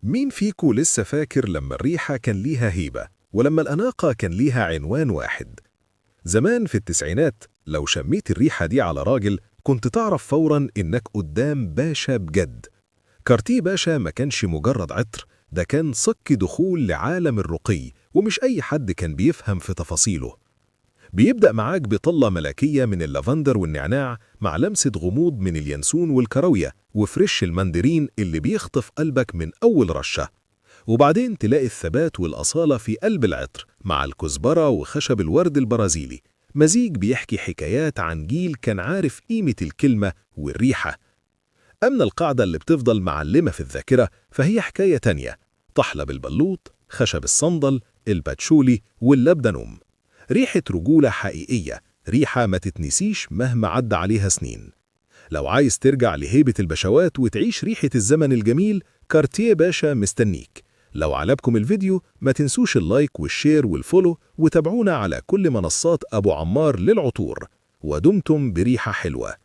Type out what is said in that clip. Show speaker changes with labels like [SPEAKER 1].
[SPEAKER 1] مين فيكو لسه فاكر لما الريحة كان ليها هيبة ولما الأناقة كان ليها عنوان واحد؟ زمان في التسعينات لو شميت الريحة دي على راجل كنت تعرف فوراً إنك قدام باشا بجد. كارتيه باشا ما كانش مجرد عطر، ده كان صك دخول لعالم الرقي، ومش أي حد كان بيفهم في تفاصيله. بيبدأ معاك بطلة ملكية من اللافندر والنعناع مع لمسة غموض من اليانسون والكراوية وفريش المندرين اللي بيخطف قلبك من أول رشة. وبعدين تلاقي الثبات والأصالة في قلب العطر مع الكزبرة وخشب الورد البرازيلي، مزيج بيحكي حكايات عن جيل كان عارف قيمة الكلمة والريحة. أما القاعدة اللي بتفضل معلمة في الذاكرة فهي حكاية تانية: طحلب البلوط، خشب الصندل، الباتشولي واللبدنوم. ريحة رجولة حقيقية، ريحة ما تتنسيش مهما عدى عليها سنين. لو عايز ترجع لهيبة البشوات وتعيش ريحة الزمن الجميل، كارتيه باشا مستنيك. لو عجبكم الفيديو ما تنسوش اللايك والشير والفولو، وتابعونا على كل منصات أبو عمار للعطور. ودمتم بريحة حلوة.